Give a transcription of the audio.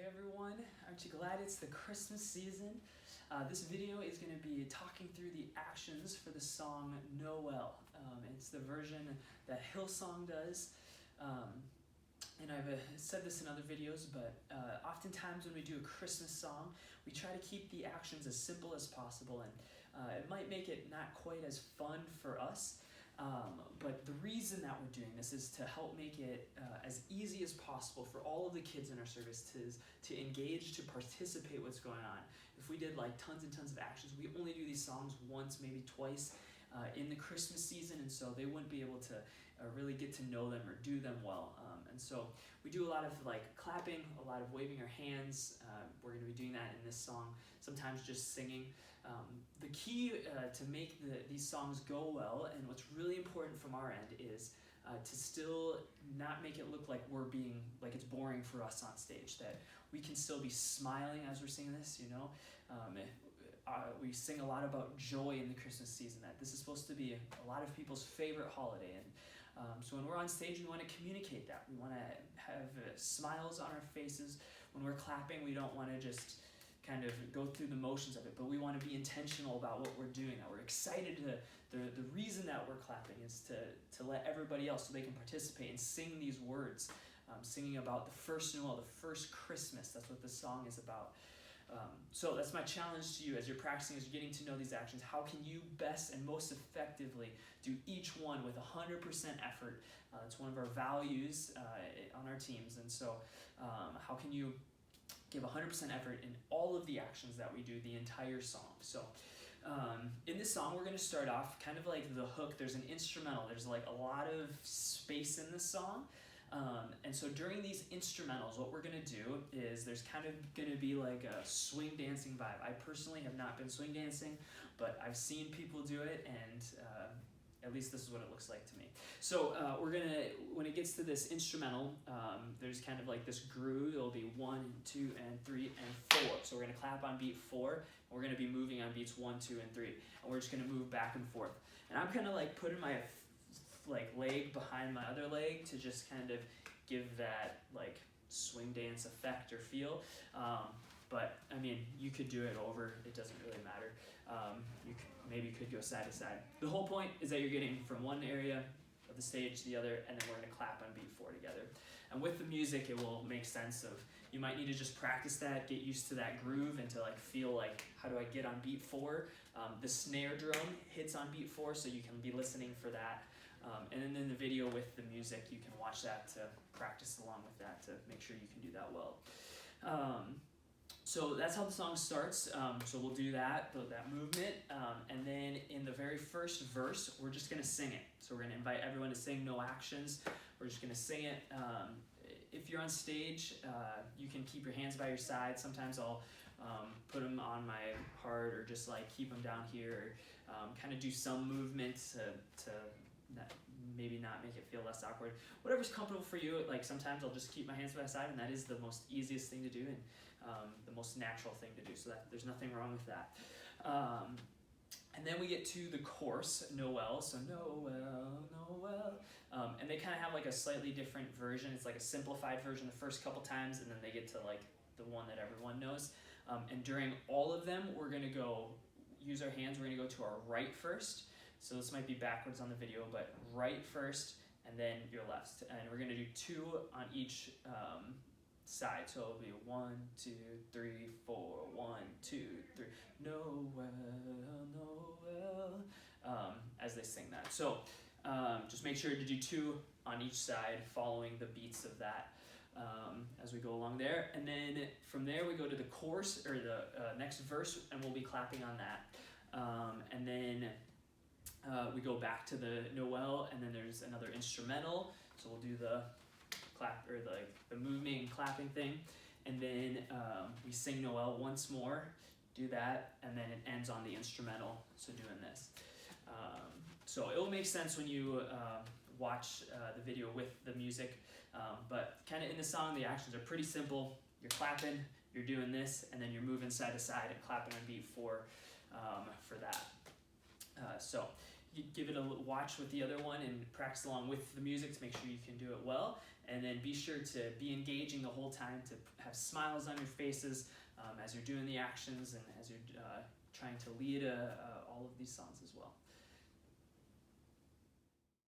Hey everyone, aren't you glad it's the Christmas season? This video is going to be talking through the actions for the song Noel. It's the version that Hillsong does. And I've said this in other videos, but oftentimes when we do a Christmas song, we try to keep the actions as simple as possible, and it might make it not quite as fun for us. But the reason that we're doing this is to help make it as easy as possible for all of the kids in our service to engage, to participate what's going on. If we did like tons and tons of actions, we only do these songs once, maybe twice in the Christmas season, and so they wouldn't be able to really get to know them or do them well. And so we do a lot of like clapping, a lot of waving our hands. We're going to be doing that in this song, sometimes just singing. The key to make these songs go well, and what's really important from our end, is to still not make it look like we're being, like it's boring for us on stage, that we can still be smiling as we're singing this, you know. We sing a lot about joy in the Christmas season, that this is supposed to be a lot of people's favorite holiday, and so when we're on stage, we want to communicate that. We want to have smiles on our faces. When we're clapping, we don't want to just kind of go through the motions of it, but we want to be intentional about what we're doing, that we're excited the reason that we're clapping is to let everybody else, so they can participate and sing these words, singing about the first Noel, the first Christmas. That's what this song is about. So that's my challenge to you as you're practicing, as you're getting to know these actions. How can you best and most effectively do each one with 100% effort? It's one of our values on our teams, and so how can you give 100% effort in all of the actions that we do the entire song? So in this song, we're going to start off kind of like the hook. There's an instrumental. There's like a lot of space in the song. And so during these instrumentals, what we're going to do is there's kind of going to be like a swing dancing vibe. I personally have not been swing dancing, but I've seen people do it, and at least this is what it looks like to me. So we're going to, when it gets to this instrumental, there's kind of like this groove. It'll be 1, 2, and 3, and 4. So we're going to clap on beat 4, and we're going to be moving on beats 1, 2, and 3. And we're just going to move back and forth. And I'm kind of like putting my like leg behind my other leg to just kind of give that like swing dance effect or feel. But I mean, you could do it over, it doesn't really matter. Maybe you could go side to side. The whole point is that you're getting from one area of the stage to the other, and then we're going to clap on beat 4 together. And with the music, it will make sense of, you might need to just practice that, get used to that groove, and to like feel like, how do I get on beat 4? The snare drum hits on beat 4, so you can be listening for that. And then in the video with the music, you can watch that to practice along with that to make sure you can do that well. So that's how the song starts. So we'll do that movement. And then in the very first verse, we're just going to sing it. So we're going to invite everyone to sing, no actions. We're just going to sing it. If you're on stage, you can keep your hands by your side. Sometimes I'll put them on my heart, or just like keep them down here. Kind of do some movement to maybe not make it feel less awkward. Whatever's comfortable for you. Like sometimes I'll just keep my hands by my side, and that is the most easiest thing to do, and the most natural thing to do. So that there's nothing wrong with that. And then we get to the chorus, Noel. So Noel, Noel. And they kind of have like a slightly different version. It's like a simplified version the first couple times, and then they get to like the one that everyone knows. And during all of them, we're going to use our hands. We're going to go to our right first. So this might be backwards on the video, but right first, and then your left. And we're going to do 2 on each side. So it'll be 1, 2, 3, 4, 1, 2, 3. Noel, Noel, as they sing that. So just make sure to do 2 on each side, following the beats of that as we go along there. And then from there, we go to the chorus, or the next verse, and we'll be clapping on that. And then we go back to the Noel, and then there's another instrumental. So we'll do the clap, or the moving and clapping thing. And then we sing Noel once more, do that, and then it ends on the instrumental, so doing this. So it will make sense when you watch the video with the music. But kind of in the song, the actions are pretty simple. You're clapping, you're doing this, and then you're moving side to side and clapping on beat 4 for that. So you give it a watch with the other one and practice along with the music to make sure you can do it well. And then be sure to be engaging the whole time, to have smiles on your faces as you're doing the actions and as you're trying to lead all of these songs as well.